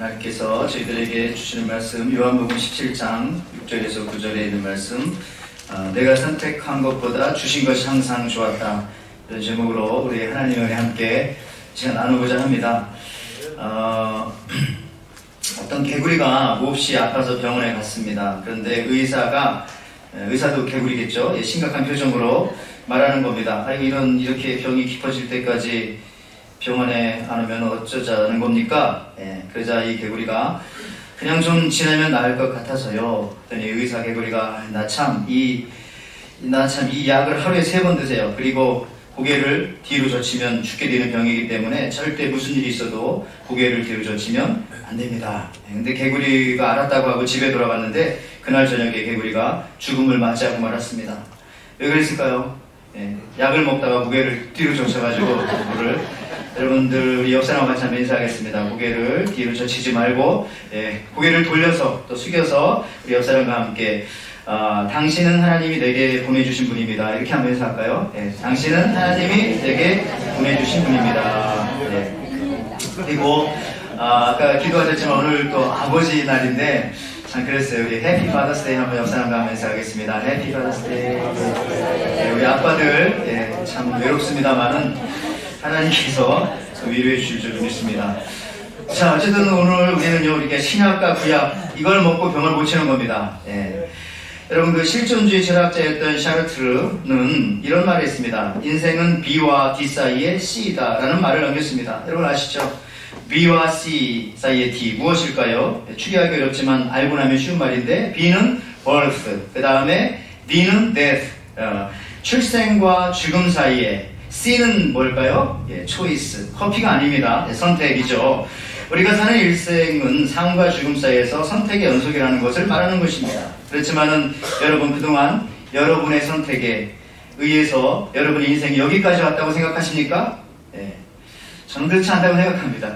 하나님께서 저희들에게 주시는 말씀 요한복음 17장 6절에서 9절에 있는 말씀, 내가 선택한 것보다 주신 것이 항상 좋았다, 이런 제목으로 우리 하나님의 은혜 함께 제가 나누고자 합니다. 어떤 개구리가 몹시 아파서 병원에 갔습니다. 그런데 의사도 개구리겠죠. 심각한 표정으로 말하는 겁니다. 이렇게 병이 깊어질 때까지 병원에 안 오면 어쩌자는 겁니까? 그러자 이 개구리가 그냥 좀 지나면 나을 것 같아서요. 그랬더니 의사 개구리가 나 참 이 약을 하루에 3번 드세요. 그리고 고개를 뒤로 젖히면 죽게 되는 병이기 때문에 절대 무슨 일이 있어도 고개를 뒤로 젖히면 안 됩니다. 근데 개구리가 알았다고 하고 집에 돌아갔는데 그날 저녁에 개구리가 죽음을 맞이하고 말았습니다. 왜 그랬을까요? 약을 먹다가 고개를 뒤로 젖혀가지고 여러분들 옆사람과 같이 한번 인사하겠습니다. 고개를 뒤로 젖히지 말고 고개를 돌려서 또 숙여서 우리 옆사람과 함께 당신은 하나님이 내게 보내주신 분입니다. 이렇게 한번 인사할까요? 당신은 하나님이 내게 보내주신 분입니다. 그리고 아까 기도하셨지만 오늘 또 아버지 날인데 참 그랬어요. 우리 해피 파더스데이 한번 옆사람과 한번 인사하겠습니다. 해피 파더스데이. 우리 아빠들 참 외롭습니다만은 하나님께서 위로해 주실 줄 믿습니다. 자, 어쨌든 오늘 우리는요, 이렇게 신약과 구약 이걸 먹고 병을 고치는 겁니다. 여러분, 그 실존주의 철학자였던 샤르트르는 이런 말을 했습니다. 인생은 B와 D 사이의 C이다 라는 말을 남겼습니다. 여러분 아시죠? B와 C 사이의 D 무엇일까요? 추리하기 어렵지만 알고 나면 쉬운 말인데, B는 birth, 그 다음에 D는 death, 출생과 죽음 사이에, C는 뭘까요? 초이스, 커피가 아닙니다. 선택이죠. 우리가 사는 일생은 삶과 죽음 사이에서 선택의 연속이라는 것을 말하는 것입니다. 그렇지만은 여러분, 그동안 여러분의 선택에 의해서 여러분의 인생이 여기까지 왔다고 생각하십니까? 저는 그렇지 않다고 생각합니다.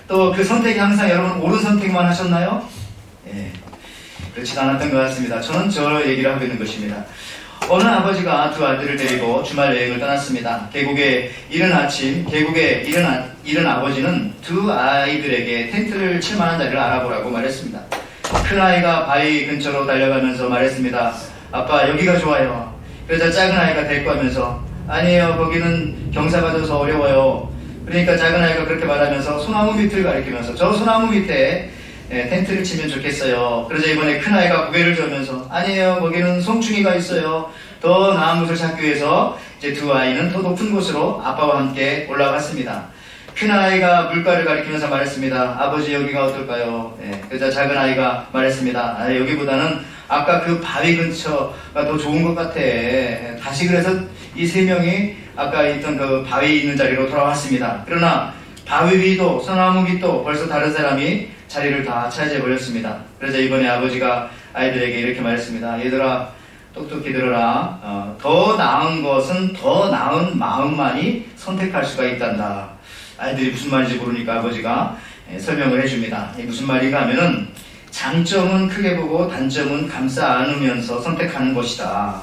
또 그 선택이 항상 여러분 옳은 선택만 하셨나요? 그렇지 않았던 것 같습니다. 저는 저 얘기를 하고 있는 것입니다. 어느 아버지가 두 아들을 데리고 주말 여행을 떠났습니다. 계곡에 이른 아침, 계곡에 이른 아버지는 두 아이들에게 텐트를 칠 만한 자리를 알아보라고 말했습니다. 큰 아이가 바위 근처로 달려가면서 말했습니다. 아빠, 여기가 좋아요. 그러자 작은 아이가 대꾸하면서 아니에요, 거기는 경사가 져서 어려워요. 그러니까 작은 아이가 그렇게 말하면서 소나무 밑을 가리키면서 저 소나무 밑에 텐트를 치면 좋겠어요. 그러자 이번에 큰 아이가 고개를 저으면서 아니에요, 거기는 송충이가 있어요. 더 나은 곳을 찾기 위해서 이제 두 아이는 더 높은 곳으로 아빠와 함께 올라갔습니다. 큰 아이가 물가를 가리키면서 말했습니다. 아버지, 여기가 어떨까요? 그러자 작은 아이가 말했습니다. 여기보다는 아까 그 바위 근처가 더 좋은 것 같아. 다시 그래서 이 3명이 아까 있던 그 바위 있는 자리로 돌아왔습니다. 그러나 바위 위도 소나무 밑도 벌써 다른 사람이 자리를 다 차지해버렸습니다. 그래서 이번에 아버지가 아이들에게 이렇게 말했습니다. 얘들아, 똑똑히 들어라. 더 나은 것은 더 나은 마음만이 선택할 수가 있단다. 아이들이 무슨 말인지 모르니까 아버지가 설명을 해줍니다. 무슨 말인가 하면은 장점은 크게 보고 단점은 감싸 안으면서 선택하는 것이다.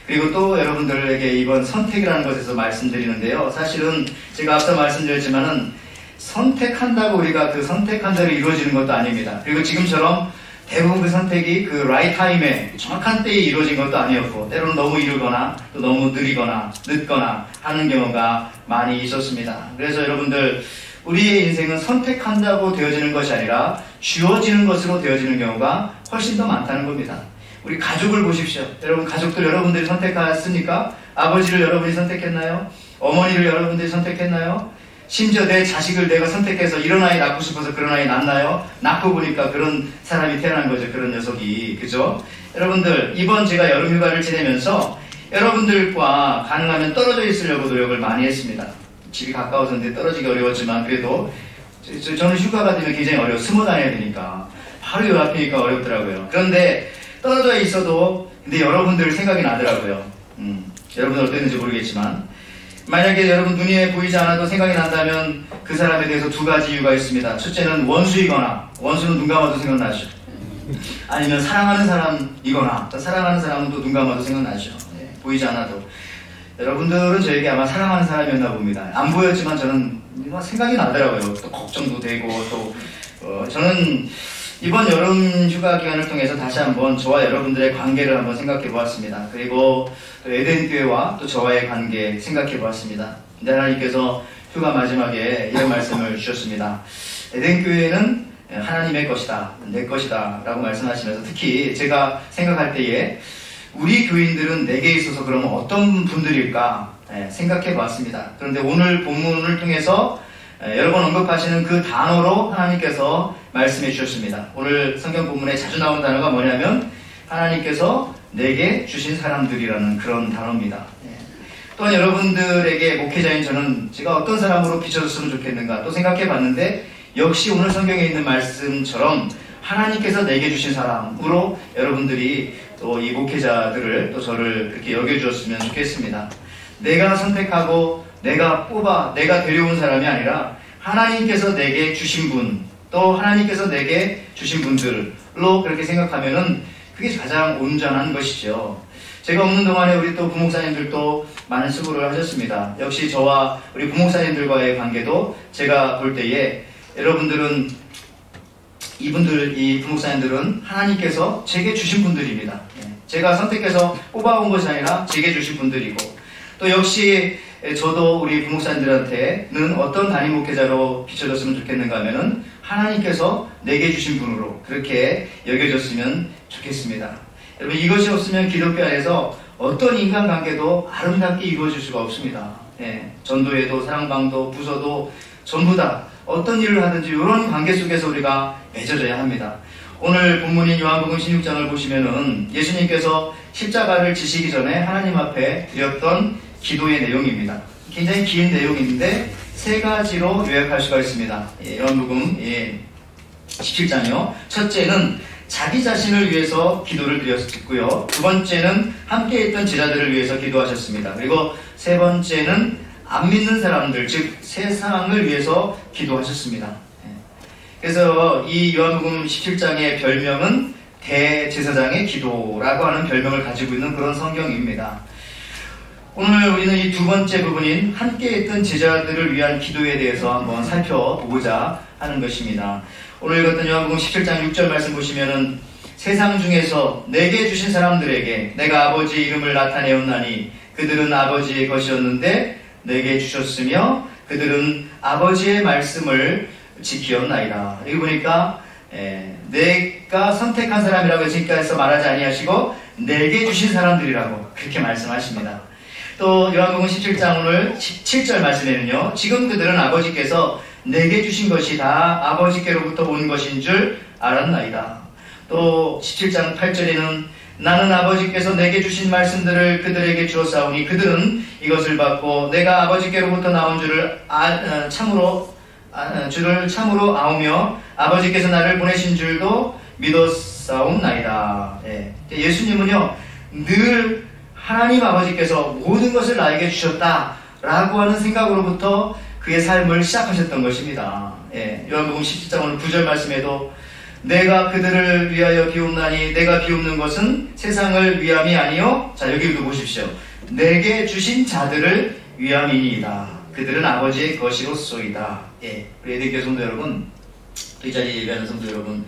그리고 또 여러분들에게 이번 선택이라는 것에서 말씀드리는데요. 사실은 제가 앞서 말씀드렸지만은 선택한다고 우리가 그 선택한 대로 이루어지는 것도 아닙니다. 그리고 지금처럼 대부분 그 선택이 그 라이트 타임에 정확한 때에 이루어진 것도 아니었고, 때로는 너무 이르거나 또 너무 느리거나 늦거나 하는 경우가 많이 있었습니다. 그래서 여러분들, 우리의 인생은 선택한다고 되어지는 것이 아니라 주어지는 것으로 되어지는 경우가 훨씬 더 많다는 겁니다. 우리 가족을 보십시오. 여러분, 가족들 여러분들이 선택했습니까? 아버지를 여러분이 선택했나요? 어머니를 여러분들이 선택했나요? 심지어 내 자식을 내가 선택해서 이런 아이 낳고 싶어서 그런 아이 낳나요? 낳고 보니까 그런 사람이 태어난 거죠. 그런 녀석이. 그죠? 여러분들, 이번 제가 여름휴가를 지내면서 여러분들과 가능하면 떨어져 있으려고 노력을 많이 했습니다. 집이 가까워서인데 떨어지기 어려웠지만 그래도 저는 휴가가 되면 굉장히 어려워. 숨어 다녀야 되니까. 바로 요 앞이니까 어렵더라고요. 그런데 떨어져 있어도 근데 여러분들 생각이 나더라고요. 여러분들 어땠는지 모르겠지만 만약에 여러분 눈에 보이지 않아도 생각이 난다면 그 사람에 대해서 2가지 이유가 있습니다. 첫째는 원수이거나, 원수는 눈 감아도 생각나죠. 아니면 사랑하는 사람이거나, 또 사랑하는 사람은 또 눈 감아도 생각나죠. 보이지 않아도. 여러분들은 저에게 아마 사랑하는 사람이었나 봅니다. 안 보였지만 저는 생각이 나더라고요. 또 걱정도 되고 또 저는 이번 여름 휴가 기간을 통해서 다시 한번 저와 여러분들의 관계를 한번 생각해 보았습니다. 그리고 또 에덴교회와 또 저와의 관계 생각해 보았습니다. 근데 하나님께서 휴가 마지막에 이런 말씀을 주셨습니다. 에덴교회는 하나님의 것이다, 내 것이다 라고 말씀하시면서 특히 제가 생각할 때에 우리 교인들은 내게 있어서 그러면 어떤 분들일까 생각해 보았습니다. 그런데 오늘 본문을 통해서 여러 번 언급하시는 그 단어로 하나님께서 말씀해 주셨습니다. 오늘 성경 본문에 자주 나온 단어가 뭐냐면 하나님께서 내게 주신 사람들이라는 그런 단어입니다. 또한 여러분들에게 목회자인 저는 제가 어떤 사람으로 비춰졌으면 좋겠는가 또 생각해 봤는데 역시 오늘 성경에 있는 말씀처럼 하나님께서 내게 주신 사람으로 여러분들이 또 이 목회자들을 또 저를 그렇게 여겨주었으면 좋겠습니다. 내가 선택하고 내가 뽑아 내가 데려온 사람이 아니라 하나님께서 내게 주신 분 또 하나님께서 내게 주신 분들로 그렇게 생각하면은 그게 가장 온전한 것이죠. 제가 없는 동안에 우리 또 부목사님들도 많은 수고를 하셨습니다. 역시 저와 우리 부목사님들과의 관계도 제가 볼 때에 여러분들은 이 부목사님들은 하나님께서 제게 주신 분들입니다. 제가 선택해서 뽑아온 것이 아니라 제게 주신 분들이고 또 역시 저도 우리 부목사님들한테는 어떤 담임 목회자로 비춰졌으면 좋겠는가 하면은 하나님께서 내게 주신 분으로 그렇게 여겨졌으면 좋겠습니다. 여러분 이것이 없으면 기독교 안에서 어떤 인간관계도 아름답게 이루어질 수가 없습니다. 전도회도 사랑방도 부서도 전부 다 어떤 일을 하든지 이런 관계 속에서 우리가 맺어져야 합니다. 오늘 본문인 요한복음 16장을 보시면은 예수님께서 십자가를 지시기 전에 하나님 앞에 드렸던 기도의 내용입니다. 굉장히 긴 내용인데 세 가지로 요약할 수가 있습니다. 요한복음 17장이요. 첫째는 자기 자신을 위해서 기도를 드렸고요. 두 번째는 함께 있던 제자들을 위해서 기도하셨습니다. 그리고 세 번째는 안 믿는 사람들, 즉 세상을 위해서 기도하셨습니다. 그래서 이 요한복음 17장의 별명은 대제사장의 기도라고 하는 별명을 가지고 있는 그런 성경입니다. 오늘 우리는 이 두 번째 부분인 함께 있던 제자들을 위한 기도에 대해서 한번 살펴보고자 하는 것입니다. 오늘 읽었던 요한복음 17장 6절 말씀 보시면은 세상 중에서 내게 주신 사람들에게 내가 아버지의 이름을 나타내었나니 그들은 아버지의 것이었는데 내게 주셨으며 그들은 아버지의 말씀을 지키었나이다. 여기 보니까 내가 선택한 사람이라고 지금까지 말하지 아니하시고 내게 주신 사람들이라고 그렇게 말씀하십니다. 또 요한복음 17장 오늘 7절 말씀에는요. 지금 그들은 아버지께서 내게 주신 것이 다 아버지께로부터 온 것인 줄 알았나이다. 또 17장 8절에는 나는 아버지께서 내게 주신 말씀들을 그들에게 주었사오니 그들은 이것을 받고 내가 아버지께로부터 나온 줄을 참으로 아오며 아버지께서 나를 보내신 줄도 믿었사옵나이다. 예수님은요 늘 하나님 아버지께서 모든 것을 나에게 주셨다라고 하는 생각으로부터 그의 삶을 시작하셨던 것입니다. 요한복음 17장 오늘 9절 말씀에도 내가 그들을 위하여 비옵나니 내가 비옵는 것은 세상을 위함이 아니요. 자 여기도 보십시오. 내게 주신 자들을 위함이니이다. 그들은 아버지의 것이로소이다. 우리 에덴교회 성도 여러분, 이 자리에 예배하는 성도 여러분,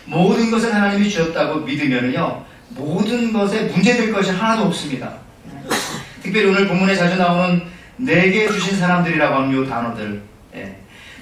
모든 것을 하나님이 주셨다고 믿으면요 모든 것에 문제될 것이 하나도 없습니다. 특별히 오늘 본문에 자주 나오는 내게 주신 사람들이라고 하는 이 단어들,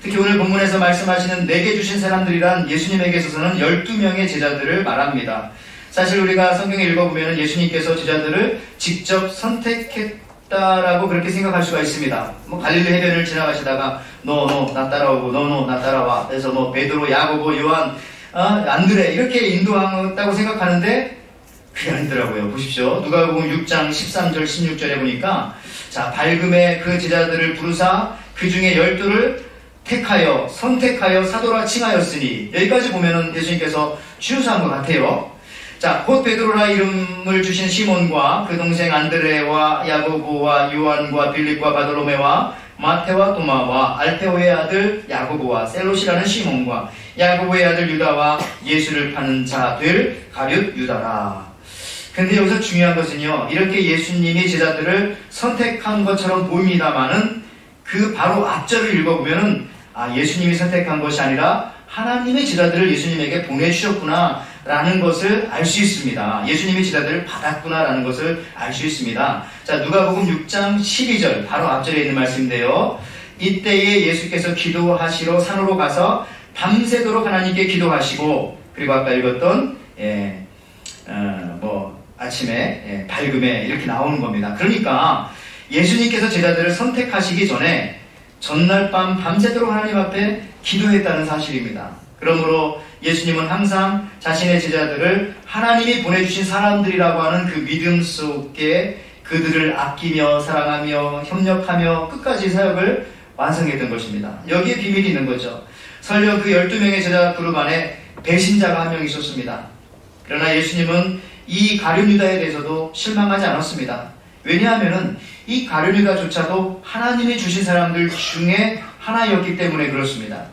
특히 오늘 본문에서 말씀하시는 내게 주신 사람들이란 예수님에게 있어서는 12명의 제자들을 말합니다. 사실 우리가 성경에 읽어보면 예수님께서 제자들을 직접 선택했다라고 그렇게 생각할 수가 있습니다. 갈릴리 해변을 지나가시다가 너 나 따라오고 너 나 따라와. 그래서 베드로, 야고보, 요한, 안드레 이렇게 인도했다고 생각하는데 그게 아니더라고요. 보십시오. 누가복음 6장 13절 16절에 보니까 자 밝음에 그 제자들을 부르사 그 중에 12를 선택하여 사도라 칭하였으니 여기까지 보면은 예수님께서 추수한 것 같아요. 자, 곧 베드로라 이름을 주신 시몬과 그 동생 안드레와 야고보와 요한과 빌립과 바돌로메와 마테와 도마와 알페오의 아들 야고보와 셀롯이라는 시몬과 야고보의 아들 유다와 예수를 파는 자들 가룟 유다라. 근데 여기서 중요한 것은요, 이렇게 예수님이 제자들을 선택한 것처럼 보입니다마는 그 바로 앞절을 읽어보면은 예수님이 선택한 것이 아니라 하나님의 제자들을 예수님에게 보내주셨구나 라는 것을 알 수 있습니다. 예수님의 제자들을 받았구나 라는 것을 알 수 있습니다. 자, 누가복음 6장 12절 바로 앞절에 있는 말씀인데요. 이때에 예수께서 기도하시러 산으로 가서 밤새도록 하나님께 기도하시고, 그리고 아까 읽었던 아침에 밝음에 이렇게 나오는 겁니다. 그러니까 예수님께서 제자들을 선택하시기 전에 전날 밤 밤새도록 하나님 앞에 기도했다는 사실입니다. 그러므로 예수님은 항상 자신의 제자들을 하나님이 보내주신 사람들이라고 하는 그 믿음 속에 그들을 아끼며 사랑하며 협력하며 끝까지 사역을 완성했던 것입니다. 여기에 비밀이 있는 거죠. 설령 그 12명의 제자 그룹 안에 배신자가 한 명 있었습니다. 그러나 예수님은 이 가룟 유다에 대해서도 실망하지 않았습니다. 왜냐하면 이 가룟 유다조차도 하나님이 주신 사람들 중에 하나였기 때문에 그렇습니다.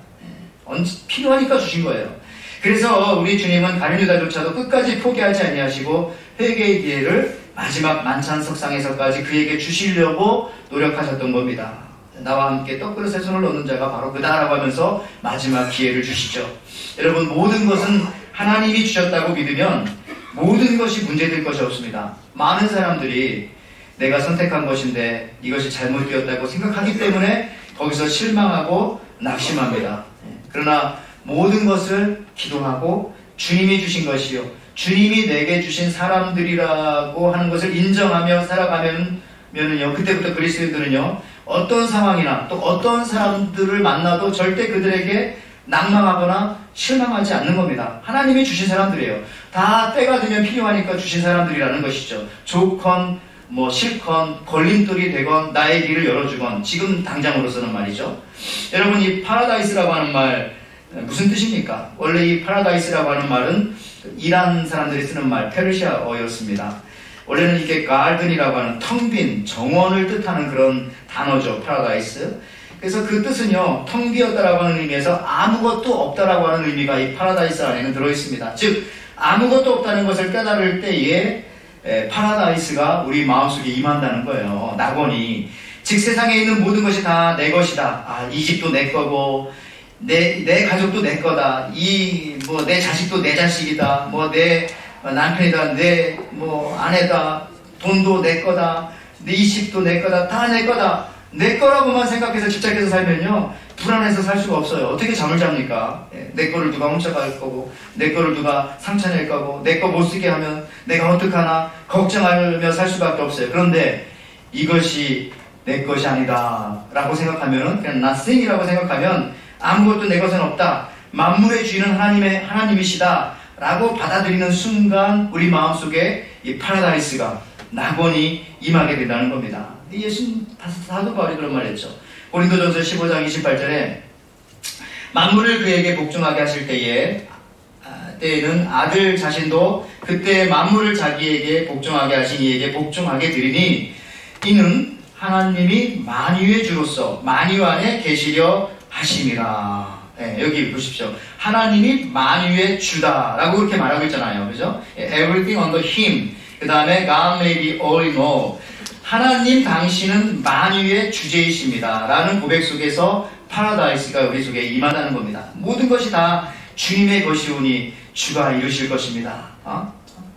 필요하니까 주신 거예요. 그래서 우리 주님은 가룟 유다조차도 끝까지 포기하지 아니하시고 회개의 기회를 마지막 만찬석상에서까지 그에게 주시려고 노력하셨던 겁니다. 나와 함께 떡그릇에 손을 넣는 자가 바로 그다라고 하면서 마지막 기회를 주시죠. 여러분, 모든 것은 하나님이 주셨다고 믿으면 모든 것이 문제될 것이 없습니다. 많은 사람들이 내가 선택한 것인데 이것이 잘못되었다고 생각하기 때문에 거기서 실망하고 낙심합니다. 그러나 모든 것을 기도하고 주님이 주신 것이요, 주님이 내게 주신 사람들이라고 하는 것을 인정하며 살아가면요, 그때부터 그리스도인들은요, 어떤 상황이나 또 어떤 사람들을 만나도 절대 그들에게 낙망하거나 실망하지 않는 겁니다. 하나님이 주신 사람들이에요. 다 때가 되면 필요하니까 주신 사람들이라는 것이죠. 좋건 싫건 걸림돌이 되건 나의 길을 열어주건, 지금 당장으로서는 말이죠. 여러분, 이 파라다이스라고 하는 말 무슨 뜻입니까? 원래 이 파라다이스라고 하는 말은 이란 사람들이 쓰는 말, 페르시아어였습니다. 원래는 이게 가든이라고 하는 텅 빈 정원을 뜻하는 그런 단어죠, 파라다이스. 그래서 그 뜻은요, 텅 비었다라고 하는 의미에서 아무것도 없다라고 하는 의미가 이 파라다이스 안에는 들어있습니다. 즉, 아무것도 없다는 것을 깨달을 때에 파라다이스가 우리 마음속에 임한다는 거예요. 낙원이. 즉, 세상에 있는 모든 것이 다 내 것이다. 이 집도 내 거고, 내 가족도 내 거다. 내 자식도 내 자식이다. 내 남편이다. 내 아내다. 돈도 내 거다. 이 집도 내 거다. 다 내 거다. 내 거라고만 생각해서 집착해서 살면요, 불안해서 살 수가 없어요. 어떻게 잠을 잡니까? 내 거를 누가 훔쳐갈 거고, 내 거를 누가 상처낼 거고, 내 거 못 쓰게 하면 내가 어떡하나 걱정하며 살 수밖에 없어요. 그런데 이것이 내 것이 아니다 라고 생각하면은, 그냥 nothing이라고 생각하면 아무것도 내 것은 없다, 만물의 주인은 하나님이시다 라고 받아들이는 순간 우리 마음속에 이 파라다이스가, 낙원이 임하게 된다는 겁니다. 예수님 사도 바울이 그런 말 했죠. 고린도전서 15장 28절에 만물을 그에게 복종하게 하실 때에는 아들 자신도 그때 만물을 자기에게 복종하게 하신 이에게 복종하게 되리니 이는 하나님이 만유의 주로서 만유 안에 계시려 하심이라. 여기 보십시오. 하나님이 만유의 주다라고 그렇게 말하고 있잖아요. 그죠? Everything under him. 그 다음에 God may be all in all. 하나님 당신은 만유의 주제이십니다 라는 고백 속에서 파라다이스가 우리 속에 임한다는 겁니다. 모든 것이 다 주님의 것이오니 주가 이루실 것입니다.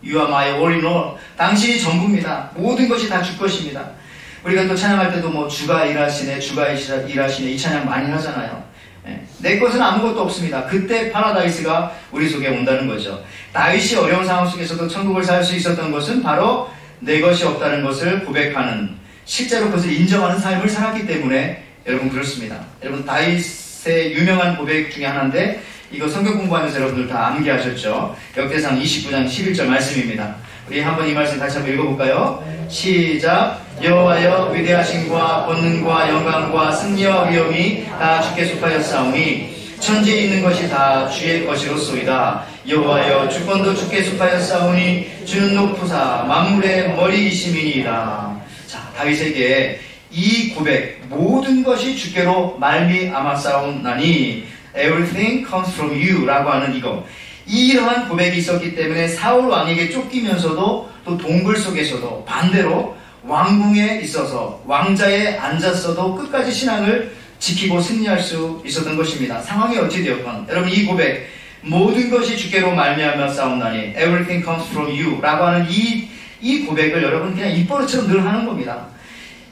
You are my all in all. 당신이 전부입니다. 모든 것이 다 주 것입니다. 우리가 또 찬양할 때도 주가 일하시네, 주가 일하시네, 이 찬양 많이 하잖아요. 내 것은 아무것도 없습니다. 그때 파라다이스가 우리 속에 온다는 거죠. 다윗이 어려운 상황 속에서도 천국을 살 수 있었던 것은 바로 내 것이 없다는 것을 고백하는, 실제로 그것을 인정하는 삶을 살았기 때문에 여러분 그렇습니다. 여러분, 다윗의 유명한 고백 중에 하나인데 이거 성경 공부하면서 여러분들 다 암기하셨죠? 역대상 29장 11절 말씀입니다. 우리 한번 이 말씀 다시 한번 읽어볼까요? 시작. 여호와여, 위대하심과 권능과 영광과 승리와 위엄이 다 주께 속하였사오니 천지에 있는 것이 다 주의 것이로소이다. 여호와여, 주권도 주께 속하였사오니 주는 높으사 만물의 머리이심이니이다. 자, 다윗에게 이 고백, 모든 것이 주께로 말미암았사옵나니 Everything comes from you 라고 하는 이러한 고백이 있었기 때문에 사울 왕에게 쫓기면서도 또 동굴 속에서도 반대로 왕궁에 있어서 왕자에 앉았어도 끝까지 신앙을 지키고 승리할 수 있었던 것입니다. 상황이 어찌 되었건 여러분 이 고백, 모든 것이 주께로 말미암아 싸움나니 everything comes from you 라고 하는 이 고백을 여러분 그냥 입버릇처럼 늘 하는 겁니다.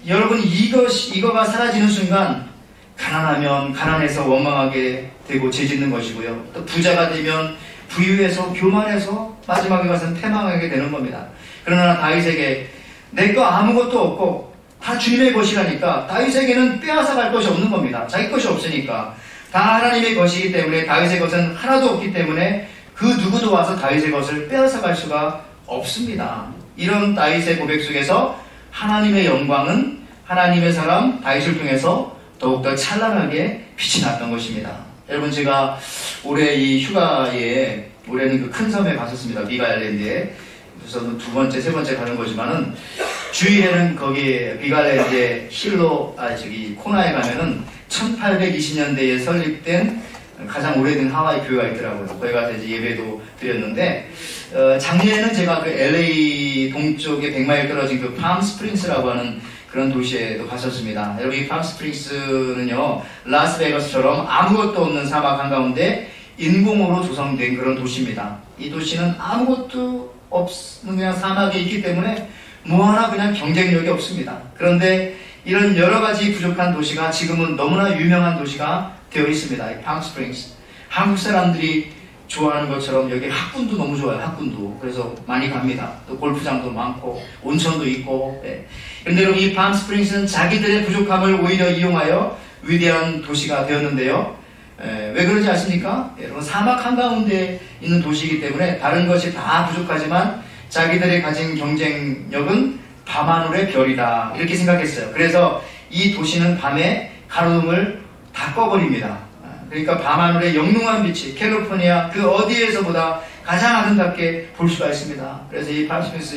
여러분 이거가 사라지는 순간 가난하면 가난해서 원망하게 되고 죄짓는 것이고요. 또 부자가 되면 부유해서 교만해서 마지막에 가서는 패망하게 되는 겁니다. 그러나 다윗에게 내 거 아무것도 없고 다 주님의 것이라니까 다윗에게는 빼앗아갈 것이 없는 겁니다. 자기 것이 없으니까. 다 하나님의 것이기 때문에 다윗의 것은 하나도 없기 때문에 그 누구도 와서 다윗의 것을 빼앗아갈 수가 없습니다. 이런 다윗의 고백 속에서 하나님의 영광은 하나님의 사람 다윗을 통해서 더욱더 찬란하게 빛이 났던 것입니다. 여러분 제가 올해 이 휴가에 올해는 그 큰 섬에 갔었습니다. 비갈랜드에. 그래서 두 번째, 세 번째 가는 거지만은 주일에는 거기 비갈랜드의 코나에 가면은 1820년대에 설립된 가장 오래된 하와이 교회가 있더라고요. 거기 가서 이제 예배도 드렸는데 작년에는 제가 그 LA 동쪽에 100마일 떨어진 그 팜스프링스라고 하는 그런 도시에도 갔었습니다. 여러분 이 팜스프링스는요 라스베가스처럼 아무것도 없는 사막 한가운데 인공으로 조성된 그런 도시입니다. 이 도시는 아무것도 없는 그냥 사막에 있기 때문에 뭐 하나 그냥 경쟁력이 없습니다. 그런데 이런 여러 가지 부족한 도시가 지금은 너무나 유명한 도시가 되어 있습니다. 이 팜스프링스. 한국 사람들이 좋아하는 것처럼 여기 학군도 너무 좋아요. 학군도. 그래서 많이 갑니다. 또 골프장도 많고 온천도 있고. 그런데 여러분 이 팜스프링스는 자기들의 부족함을 오히려 이용하여 위대한 도시가 되었는데요. 왜 그런지 아십니까? 여러분 사막 한가운데 있는 도시이기 때문에 다른 것이 다 부족하지만 자기들의 가진 경쟁력은 밤하늘의 별이다 이렇게 생각했어요. 그래서 이 도시는 밤에 가로등을 다 꺼버립니다. 그러니까 밤하늘의 영롱한 빛이 캘리포니아 그 어디에서보다 가장 아름답게 볼 수가 있습니다. 그래서 이 팜스프링스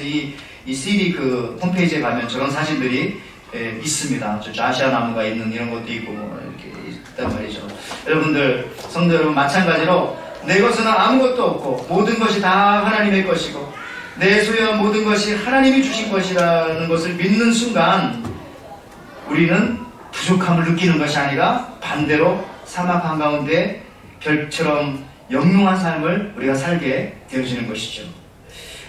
이 CD 그 홈페이지에 가면 저런 사진들이 있습니다. 저 좌시아 나무가 있는 이런 것도 있고 이렇게 있단 말이죠. 여러분들 성도 여러분 마찬가지로 내 것은 아무것도 없고 모든 것이 다 하나님의 것이고 내 소유한 모든 것이 하나님이 주신 것이라는 것을 믿는 순간 우리는 부족함을 느끼는 것이 아니라 반대로 사막 한가운데 별처럼 영롱한 삶을 우리가 살게 되어지는 것이죠.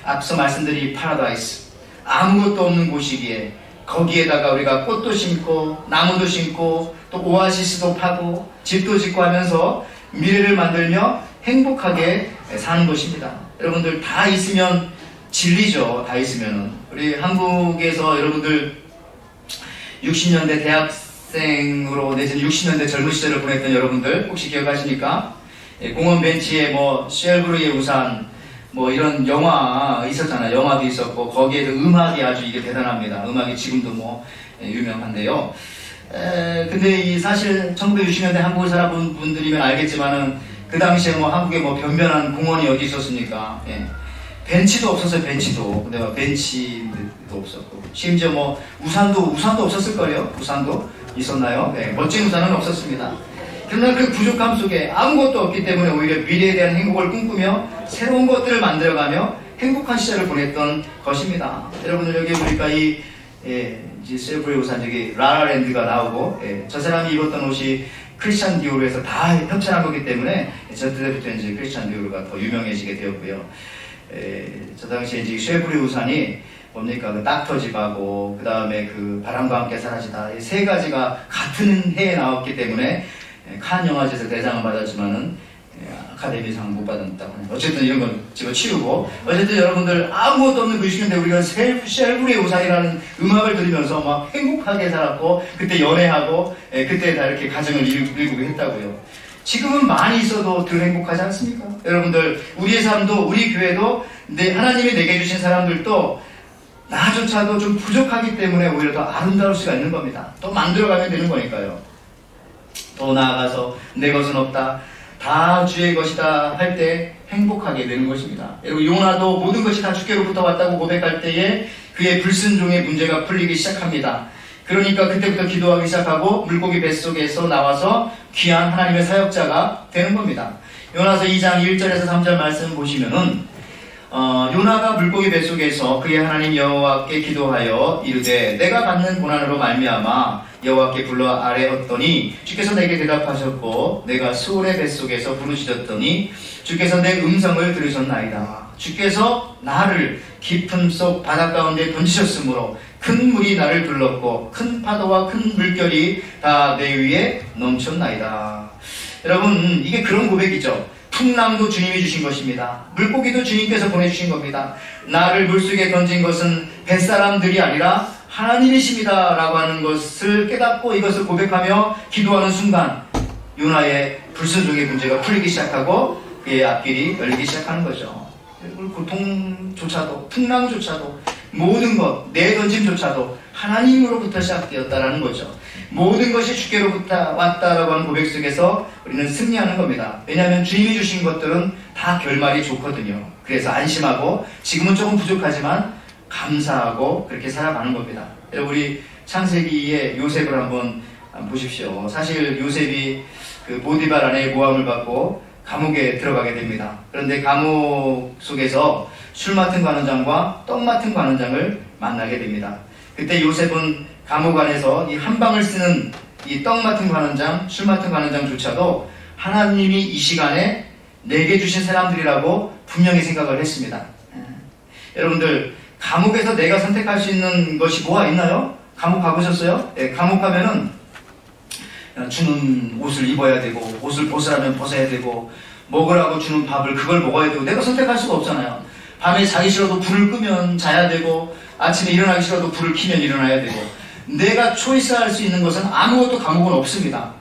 앞서 말씀드린 파라다이스, 아무것도 없는 곳이기에 거기에다가 우리가 꽃도 심고 나무도 심고 또 오아시스도 파고 집도 짓고 하면서 미래를 만들며 행복하게 사는 것입니다. 여러분들 다 있으면 진리죠. 다 있으면은. 우리 한국에서 여러분들 60년대 대학생으로 내지는 60년대 젊은 시절을 보냈던 여러분들 혹시 기억하십니까? 공원 벤치에 뭐 쉘브르의 우산 뭐 이런 영화 있었잖아요. 영화도 있었고 거기에서 음악이 아주 이게 대단합니다. 음악이 지금도 뭐 유명한데요. 근데 이 사실 1960년대 한국을 살아본 분들이면 알겠지만은 그 당시에 뭐 한국에 뭐 변변한 공원이 어디 있었습니까? 벤치도 없었어요. 벤치도. 근데 벤치도 없었고 심지어 뭐 우산도 없었을걸요. 우산도 있었나요? 멋진 우산은 없었습니다. 그러나 그 부족함 속에 아무것도 없기 때문에 오히려 미래에 대한 행복을 꿈꾸며 새로운 것들을 만들어가며 행복한 시절을 보냈던 것입니다. 여러분들 여기 보니까 이제 셀브레 우산 저기 라라랜드가 나오고 저 사람이 입었던 옷이 크리스찬 디오르에서 다 협찬한 거기 때문에 저 때부터 이제 크리스찬 디오르가 더 유명해지게 되었고요. 저 당시에 이제 쉐브레 우산이 뭡니까? 그 닥터집하고 그 다음에 그 바람과 함께 사라지다 이 세 가지가 같은 해에 나왔기 때문에 칸 영화제에서 대상을 받았지만은 아카데미상 못 받았다고 하는데 어쨌든 이런 건 집어치우고 어쨌든 여러분들 아무것도 없는 그 시간대 우리가 쉘브레 우산이라는 음악을 들으면서 막 행복하게 살았고 그때 연애하고 그때 다 이렇게 가정을 이루고 했다고요. 지금은 많이 있어도 덜 행복하지 않습니까? 여러분들 우리의 삶도 우리 교회도 하나님이 내게 주신 사람들도 나조차도 좀 부족하기 때문에 오히려 더 아름다울 수가 있는 겁니다. 또 만들어가면 되는 거니까요. 더 나아가서 내 것은 없다. 다 주의 것이다 할 때 행복하게 되는 것입니다. 여러분 요나도 모든 것이 다 주께로부터 왔다고 고백할 때에 그의 불순종의 문제가 풀리기 시작합니다. 그러니까 그때부터 기도하기 시작하고 물고기 뱃속에서 나와서 귀한 하나님의 사역자가 되는 겁니다. 요나서 2장 1절에서 3절 말씀 보시면은 요나가 물고기 뱃속에서 그의 하나님 여호와께 기도하여 이르되 내가 받는 고난으로 말미암아 여호와께 불러 아뢰었더니 주께서 내게 대답하셨고 내가 수온의 뱃속에서 부르짖었더니 주께서 내 음성을 들으셨나이다. 주께서 나를 깊음 속 바다 가운데 던지셨으므로 큰 물이 나를 둘렀고 큰 파도와 큰 물결이 다 내 위에 넘쳤나이다. 여러분, 이게 그런 고백이죠. 풍랑도 주님이 주신 것입니다. 물고기도 주님께서 보내주신 겁니다. 나를 물속에 던진 것은 뱃사람들이 아니라 하나님이십니다 라고 하는 것을 깨닫고 이것을 고백하며 기도하는 순간 요나의 불순종의 문제가 풀리기 시작하고 그의 앞길이 열리기 시작하는 거죠. 고통조차도, 풍랑조차도, 모든 것, 내던짐조차도 하나님으로부터 시작되었다라는 거죠. 모든 것이 주께로부터 왔다라고 하는 고백 속에서 우리는 승리하는 겁니다. 왜냐하면 주님이 주신 것들은 다 결말이 좋거든요. 그래서 안심하고 지금은 조금 부족하지만 감사하고 그렇게 살아가는 겁니다. 여러분, 우리 창세기의 요셉을 한번 보십시오. 사실 요셉이 그 보디발 아내의 모함을 받고 감옥에 들어가게 됩니다. 그런데 감옥 속에서 술 맡은 관원장과 떡 맡은 관원장을 만나게 됩니다. 그때 요셉은 감옥 안에서 이 한 방을 쓰는 이 떡 맡은 관원장, 술 맡은 관원장조차도 하나님이 이 시간에 내게 주신 사람들이라고 분명히 생각을 했습니다. 여러분들, 감옥에서 내가 선택할 수 있는 것이 뭐가 있나요? 감옥 가보셨어요? 네, 감옥 가면은 주는 옷을 입어야 되고, 옷을 벗으라면 벗어야 되고, 먹으라고 주는 밥을 그걸 먹어야 되고, 내가 선택할 수가 없잖아요. 밤에 자기 싫어도 불을 끄면 자야 되고, 아침에 일어나기 싫어도 불을 켜면 일어나야 되고, 내가 초이스할 수 있는 것은 아무것도 감옥은 없습니다.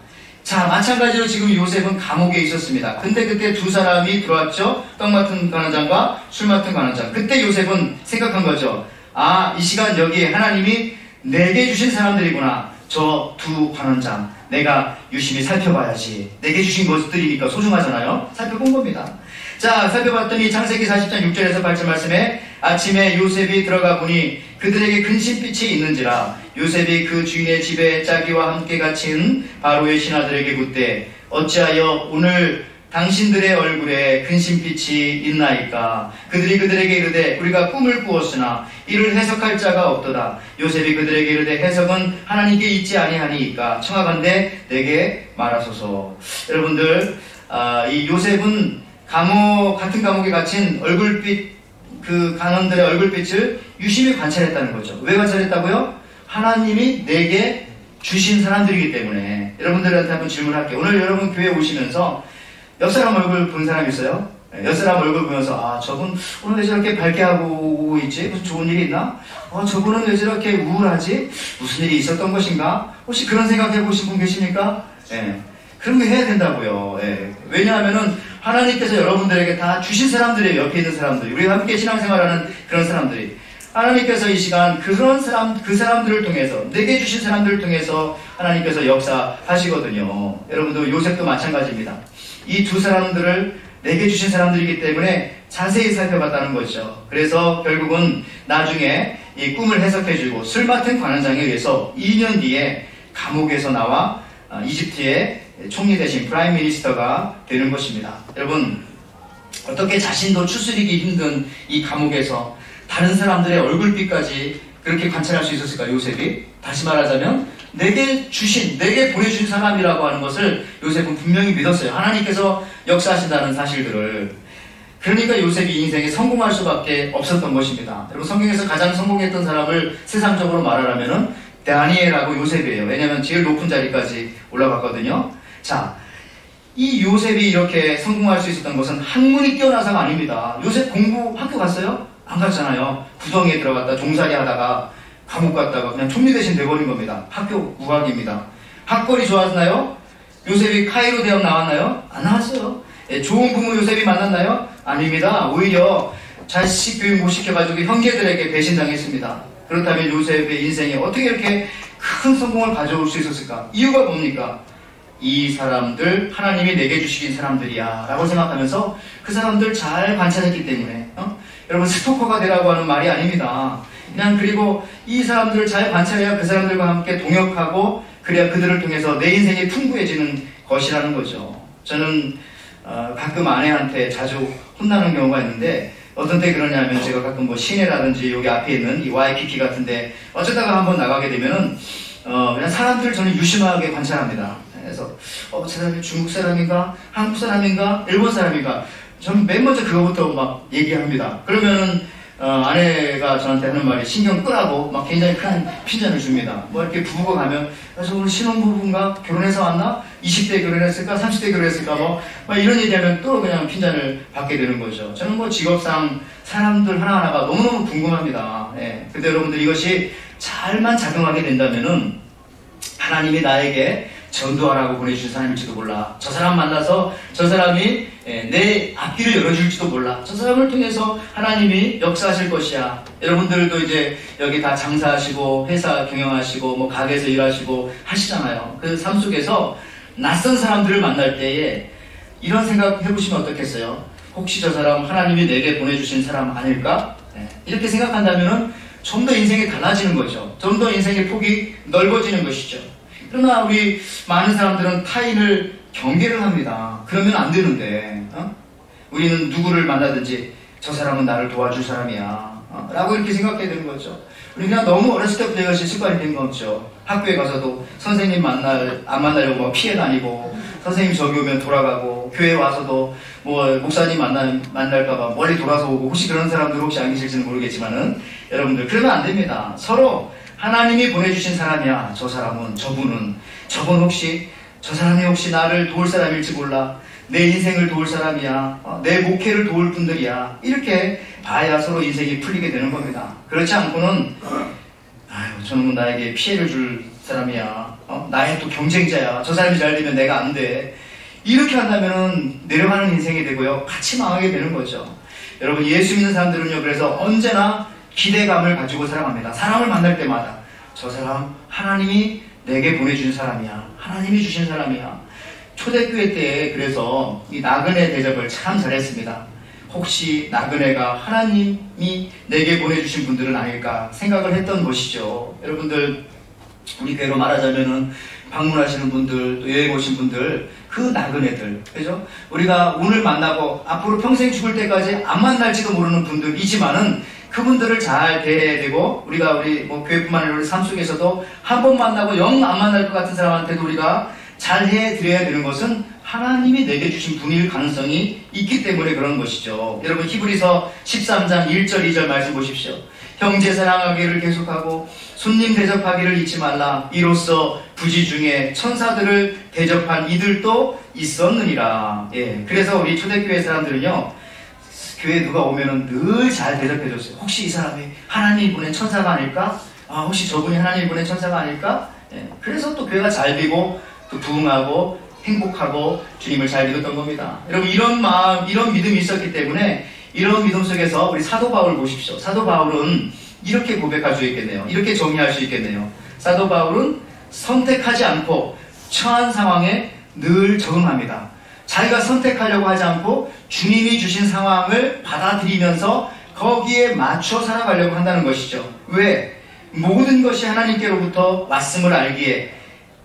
자, 마찬가지로 지금 요셉은 감옥에 있었습니다. 근데 그때 두 사람이 들어왔죠. 떡 맡은 관원장과 술 맡은 관원장. 그때 요셉은 생각한 거죠. 아, 이 시간 여기에 하나님이 내게 주신 사람들이구나. 저 두 관원장 내가 유심히 살펴봐야지. 내게 주신 것들이니까 소중하잖아요. 살펴본 겁니다. 자, 살펴봤더니 창세기 40장 6절에서 8절 말씀에 아침에 요셉이 들어가 보니 그들에게 근심빛이 있는지라 요셉이 그 주인의 집에 자기와 함께 갇힌 바로의 신하들에게 묻되 어찌하여 오늘 당신들의 얼굴에 근심빛이 있나이까? 그들이 그들에게 이르되 우리가 꿈을 꾸었으나 이를 해석할 자가 없도다. 요셉이 그들에게 이르되 해석은 하나님께 있지 아니하니까 청하건대 내게 말하소서. 여러분들, 이 요셉은 같은 감옥에 갇힌 얼굴빛, 그 간원들의 얼굴빛을 유심히 관찰했다는 거죠. 왜 관찰했다고요? 하나님이 내게 주신 사람들이기 때문에. 여러분들한테 한번 질문할게요. 오늘 여러분 교회 오시면서 옆 사람 얼굴 본 사람 있어요? 옆 사람 얼굴 보면서 아, 저분 오늘 왜 저렇게 밝게 하고 있지? 무슨 좋은 일이 있나? 저분은 왜 저렇게 우울하지? 무슨 일이 있었던 것인가? 혹시 그런 생각 해보신 분 계십니까? 그런 거 해야 된다고요. 왜냐하면은 하나님께서 여러분들에게 다 주신 사람들이에요. 옆에 있는 사람들이. 우리가 함께 신앙생활하는 그런 사람들이. 하나님께서 이 시간 그 사람들을 통해서, 내게 주신 사람들을 통해서 하나님께서 역사하시거든요. 여러분도 요셉도 마찬가지입니다. 이 두 사람들을 내게 주신 사람들이기 때문에 자세히 살펴봤다는 거죠. 그래서 결국은 나중에 이 꿈을 해석해주고 술 맡은 관원장에 의해서 2년 뒤에 감옥에서 나와 이집트의 총리 대신 프라임 미니스터가 되는 것입니다. 여러분, 어떻게 자신도 추스리기 힘든 이 감옥에서 다른 사람들의 얼굴빛까지 그렇게 관찰할 수 있었을까, 요셉이? 다시 말하자면 내게 보내준 사람이라고 하는 것을 요셉은 분명히 믿었어요. 하나님께서 역사하신다는 사실들을. 그러니까 요셉이 인생에 성공할 수밖에 없었던 것입니다. 여러분, 성경에서 가장 성공했던 사람을 세상적으로 말하라면은 다니엘하고 요셉이에요. 왜냐하면 제일 높은 자리까지 올라갔거든요. 자, 이 요셉이 이렇게 성공할 수 있었던 것은 학문이 뛰어나서가 아닙니다. 요셉 공부 학교 갔어요? 안 갔잖아요. 구덩이에 들어갔다 종살이 하다가 감옥 갔다가 그냥 총리 대신 돼버린 겁니다. 학교 우학입니다. 학벌이 좋았나요? 요셉이 카이로 대학 나왔나요? 안 나왔어요. 좋은 부모 요셉이 만났나요? 아닙니다. 오히려 자식 교육 못 시켜가지고 형제들에게 배신당했습니다. 그렇다면 요셉의 인생에 어떻게 이렇게 큰 성공을 가져올 수 있었을까? 이유가 뭡니까? 이 사람들 하나님이 내게 주시긴 사람들이야 라고 생각하면서 그 사람들 잘 관찰했기 때문에 여러분, 스토커가 되라고 하는 말이 아닙니다. 그냥 그리고 이 사람들을 잘 관찰해야 그 사람들과 함께 동역하고 그래야 그들을 통해서 내 인생이 풍부해지는 것이라는 거죠. 저는 가끔 아내한테 자주 혼나는 경우가 있는데 어떤 때 그러냐면 제가 가끔 뭐 시내라든지 여기 앞에 있는 이 와이키키 같은데 어쩌다가 한번 나가게 되면은 그냥 사람들 저는 유심하게 관찰합니다. 그래서 저 사람이 중국 사람인가, 한국 사람인가, 일본 사람인가, 저는 맨 먼저 그거부터 막 얘기합니다. 그러면은 아내가 저한테 하는 말이 신경 끄라고 막 굉장히 큰 핀잔을 줍니다. 뭐 이렇게 부부가 가면 저 오늘 신혼부부인가, 결혼해서 왔나, 20대 결혼했을까, 30대 결혼했을까, 막 이런 얘기하면 또 그냥 핀잔을 받게 되는 거죠. 저는 뭐 직업상 사람들 하나하나가 너무너무 궁금합니다. 예. 근데 여러분들 이것이 잘만 작용하게 된다면은 하나님이 나에게 전도하라고 보내주신 사람일지도 몰라. 저 사람 만나서 저 사람이 내 앞길을 열어줄지도 몰라. 저 사람을 통해서 하나님이 역사하실 것이야. 여러분들도 이제 여기 다 장사하시고 회사 경영하시고 뭐 가게에서 일하시고 하시잖아요. 그 삶 속에서 낯선 사람들을 만날 때에 이런 생각 해보시면 어떻겠어요? 혹시 저 사람 하나님이 내게 보내주신 사람 아닐까? 이렇게 생각한다면 좀 더 인생이 달라지는 거죠. 좀 더 인생의 폭이 넓어지는 것이죠. 그러나 우리 많은 사람들은 타인을 경계를 합니다. 그러면 안 되는데 우리는 누구를 만나든지 저 사람은 나를 도와줄 사람이야 라고 이렇게 생각해야 되는 거죠. 우리 그냥 너무 어렸을 때부터 이것이 습관이 된 거죠. 학교에 가서도 선생님 안 만나려고 막 피해 다니고 선생님 저기 오면 돌아가고 교회 와서도 뭐 목사님 만날까봐 멀리 돌아서 오고 혹시 그런 사람들 혹시 안 계실지는 모르겠지만은 여러분들 그러면 안 됩니다. 서로 하나님이 보내주신 사람이야. 저 사람은 저분 혹시 저 사람이 혹시 나를 도울 사람일지 몰라. 내 인생을 도울 사람이야. 내 목회를 도울 분들이야. 이렇게 봐야 서로 인생이 풀리게 되는 겁니다. 그렇지 않고는 저놈은 나에게 피해를 줄 사람이야. 나의 또 경쟁자야. 저 사람이 잘 되면 내가 안 돼. 이렇게 한다면 내려가는 인생이 되고요. 같이 망하게 되는 거죠. 여러분 예수 믿는 사람들은요. 그래서 언제나 기대감을 가지고 살아갑니다. 사람을 만날 때마다 저 사람 하나님이 내게 보내준 사람이야. 하나님이 주신 사람이야. 초대교회 때 그래서 이 나그네 대접을 참 잘했습니다. 혹시 나그네가 하나님이 내게 보내주신 분들은 아닐까 생각을 했던 것이죠. 여러분들 우리 교회로 말하자면은 방문하시는 분들 또 여행 오신 분들 그 나그네들 그죠? 우리가 오늘 만나고 앞으로 평생 죽을 때까지 안 만날지도 모르는 분들이지만은 그분들을 잘 대해야 되고 우리가 뭐 교회뿐만 아니라 우리 삶 속에서도 한 번 만나고 영 안 만날 것 같은 사람한테도 우리가 잘 해드려야 되는 것은 하나님이 내게 주신 분일 가능성이 있기 때문에 그런 것이죠. 여러분 히브리서 13장 1절 2절 말씀 보십시오. 형제 사랑하기를 계속하고 손님 대접하기를 잊지 말라. 이로써 부지 중에 천사들을 대접한 이들도 있었느니라. 예, 그래서 우리 초대교회 사람들은요. 교회 누가 오면은 늘 잘 대접해줬어요. 혹시 이 사람이 하나님이 보낸 천사가 아닐까? 혹시 저분이 하나님이 보낸 천사가 아닐까? 예, 그래서 또 교회가 잘 되고 또 부흥하고 행복하고 주님을 잘 믿었던 겁니다. 여러분 이런 마음, 이런 믿음이 있었기 때문에 이런 믿음 속에서 우리 사도 바울 보십시오. 사도 바울은 이렇게 고백할 수 있겠네요. 이렇게 정의할 수 있겠네요. 사도 바울은 선택하지 않고 처한 상황에 늘 적응합니다. 자기가 선택하려고 하지 않고 주님이 주신 상황을 받아들이면서 거기에 맞춰 살아가려고 한다는 것이죠. 왜? 모든 것이 하나님께로부터 왔음을 알기에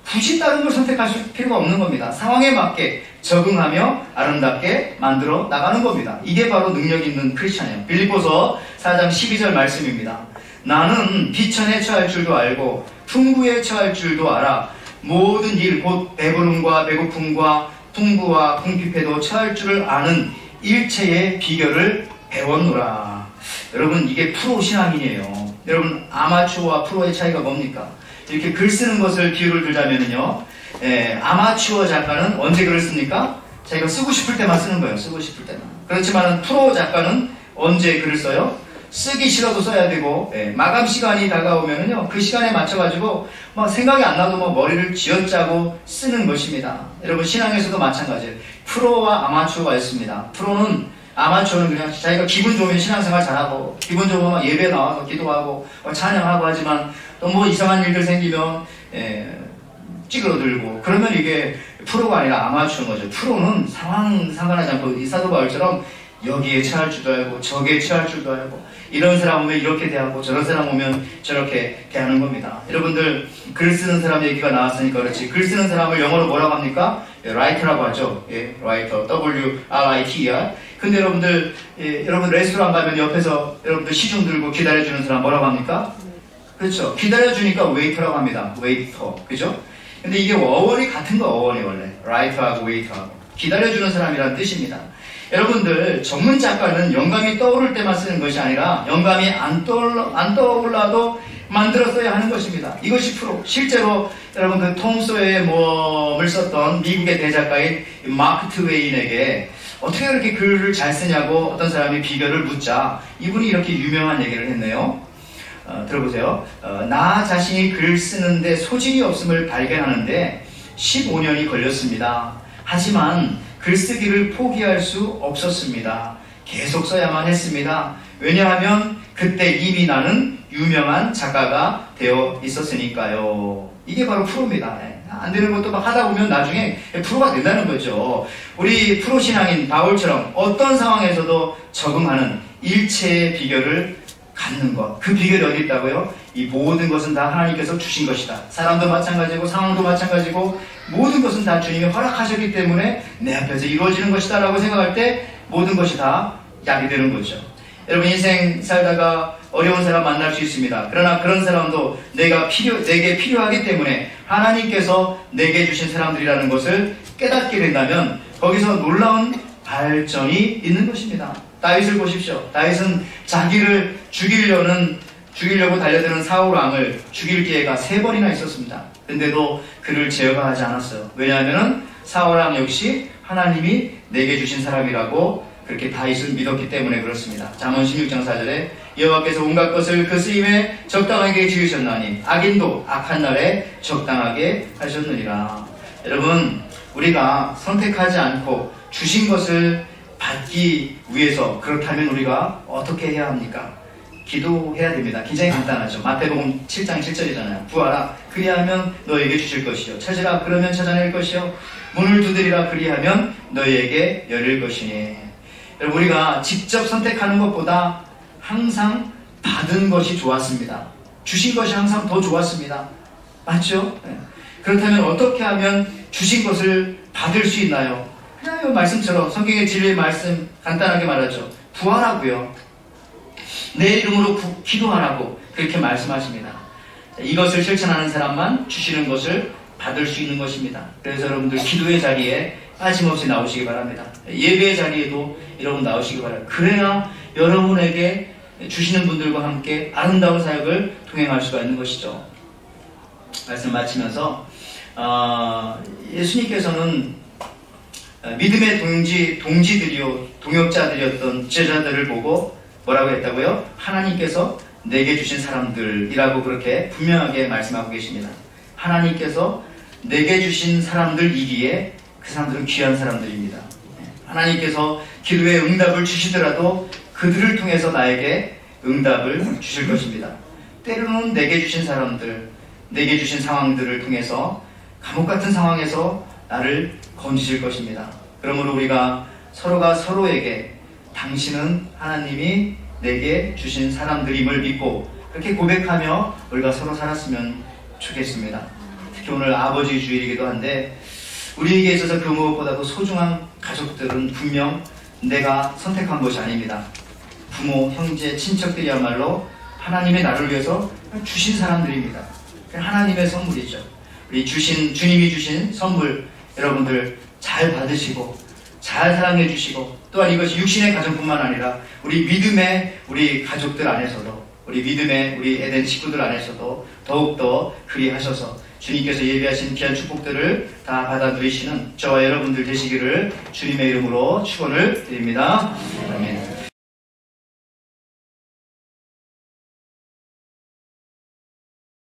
굳이 다른 걸 선택할 필요가 없는 겁니다. 상황에 맞게 적응하며 아름답게 만들어 나가는 겁니다. 이게 바로 능력 있는 크리스찬이에요. 빌립보서 4장 12절 말씀입니다. 나는 비천에 처할 줄도 알고 풍부에 처할 줄도 알아. 모든 일 곧 배부름과 배고픔과 풍부와 궁핍에도 처할 줄을 아는 일체의 비결을 배웠노라. 여러분 이게 프로 신앙인이에요. 여러분 아마추어와 프로의 차이가 뭡니까? 이렇게 글 쓰는 것을 비유를 들자면요. 아마추어 작가는 언제 글을 씁니까? 자기가 쓰고 싶을 때만 쓰는 거예요. 쓰고 싶을 때만. 그렇지만 프로 작가는 언제 글을 써요? 쓰기 싫어도 써야 되고 마감 시간이 다가오면은요 그 시간에 맞춰가지고 막 생각이 안 나도 뭐 머리를 쥐어짜고 쓰는 것입니다. 여러분 신앙에서도 마찬가지예요. 프로와 아마추어가 있습니다. 아마추어는 그냥 자기가 기분 좋으면 신앙생활 잘하고 기분 좋으면 막 예배 나와서 기도하고 찬양하고 하지만 또 뭐 이상한 일들 생기면 찌그러들고 그러면 이게 프로가 아니라 아마추어인 거죠. 프로는 상황 상관하지 않고 이 사도 바울처럼 여기에 처할 줄도 알고 저기에 처할 줄도 알고 이런 사람 오면 이렇게 대하고 저런 사람 오면 저렇게 대하는 겁니다. 여러분들 글 쓰는 사람 얘기가 나왔으니까 그렇지 글 쓰는 사람을 영어로 뭐라고 합니까? 라이터라고 하죠. 라이터 W-R-I-T-E-R 근데 여러분들, 여러분 레스토랑 가면 옆에서 여러분들 시중 들고 기다려주는 사람 뭐라고 합니까? 그렇죠. 기다려주니까 웨이터라고 합니다. 웨이터. 그죠? 근데 이게 어원이 같은 거, 어원이 원래. 라이터하고 웨이터하고. 기다려주는 사람이라는 뜻입니다. 여러분들, 전문 작가는 영감이 떠오를 때만 쓰는 것이 아니라 영감이 안 떠올라도 만들어 써야 하는 것입니다. 이것이 프로. 실제로 여러분 그 톰 소여의 몸을 썼던 미국의 대작가인 마크 트웨인에게 어떻게 그렇게 글을 잘 쓰냐고 어떤 사람이 비결을 묻자 이분이 이렇게 유명한 얘기를 했네요. 들어보세요. 나 자신이 글 쓰는데 소질이 없음을 발견하는데 15년이 걸렸습니다. 하지만 글쓰기를 포기할 수 없었습니다. 계속 써야만 했습니다. 왜냐하면 그때 이미 나는 유명한 작가가 되어 있었으니까요. 이게 바로 프로입니다. 안 되는 것도 막 하다 보면 나중에 프로가 된다는 거죠. 우리 프로 신앙인 바울처럼 어떤 상황에서도 적응하는 일체의 비결을 갖는 것. 그 비결이 어디 있다고요? 이 모든 것은 다 하나님께서 주신 것이다. 사람도 마찬가지고 상황도 마찬가지고 모든 것은 다 주님이 허락하셨기 때문에 내 앞에서 이루어지는 것이다 라고 생각할 때 모든 것이 다 약이 되는 거죠. 여러분 인생 살다가 어려운 사람 만날 수 있습니다. 그러나 그런 사람도 내게 필요하기 때문에 하나님께서 내게 주신 사람들이라는 것을 깨닫게 된다면 거기서 놀라운 발전이 있는 것입니다. 다윗을 보십시오. 다윗은 자기를 죽이려고 달려드는 사울 왕을 죽일 기회가 3번이나 있었습니다. 근데도 그를 제어하지 않았어요. 왜냐하면 사울 왕 역시 하나님이 내게 주신 사람이라고 그렇게 다윗을 믿었기 때문에 그렇습니다. 잠언 16장 4절에 여호와께서 온갖 것을 그 쓰임에 적당하게 지으셨나니 악인도 악한 날에 적당하게 하셨느니라. 여러분 우리가 선택하지 않고 주신 것을 받기 위해서 그렇다면 우리가 어떻게 해야 합니까? 기도해야 됩니다. 굉장히 간단하죠. 마태복음 7장 7절이잖아요. 구하라 그리하면 너에게 주실 것이요 찾으라 그러면 찾아낼 것이요 문을 두드리라 그리하면 너에게 열릴 것이니. 여러분 우리가 직접 선택하는 것보다 항상 받은 것이 좋았습니다. 주신 것이 항상 더 좋았습니다. 맞죠? 네. 그렇다면 어떻게 하면 주신 것을 받을 수 있나요? 그냥 이 말씀처럼 성경의 진리의 말씀 간단하게 말하죠. 구하라고요. 내 이름으로 기도하라고 그렇게 말씀하십니다. 이것을 실천하는 사람만 주시는 것을 받을 수 있는 것입니다. 그래서 여러분들 기도의 자리에 빠짐없이 나오시기 바랍니다. 예배의 자리에도 여러분 나오시기 바랍니다. 그래야 여러분에게 주시는 분들과 함께 아름다운 사역을 동행할 수가 있는 것이죠. 말씀 마치면서 예수님께서는 믿음의 동지들이요 동역자들이었던 제자들을 보고 뭐라고 했다고요? 하나님께서 내게 주신 사람들이라고 그렇게 분명하게 말씀하고 계십니다. 하나님께서 내게 주신 사람들이기에 그 사람들은 귀한 사람들입니다. 하나님께서 기도에 응답을 주시더라도 그들을 통해서 나에게 응답을 주실 것입니다. 때로는 내게 주신 사람들, 내게 주신 상황들을 통해서 감옥 같은 상황에서 나를 건지실 것입니다. 그러므로 우리가 서로가 서로에게 당신은 하나님이 내게 주신 사람들임을 믿고 그렇게 고백하며 우리가 서로 살았으면 좋겠습니다. 특히 오늘 아버지 주일이기도 한데 우리에게 있어서 그 무엇보다도 소중한 가족들은 분명 내가 선택한 것이 아닙니다. 부모, 형제, 친척들이야말로 하나님의 나를 위해서 주신 사람들입니다. 하나님의 선물이죠. 주님이 주신 선물 여러분들 잘 받으시고 잘 사랑해 주시고 또한 이것이 육신의 가정뿐만 아니라 우리 믿음의 우리 가족들 안에서도 우리 믿음의 우리 에덴 식구들 안에서도 더욱더 그리하셔서 주님께서 예비하신 귀한 축복들을 다 받아 누리시는 저와 여러분들 되시기를 주님의 이름으로 축원을 드립니다. 아멘.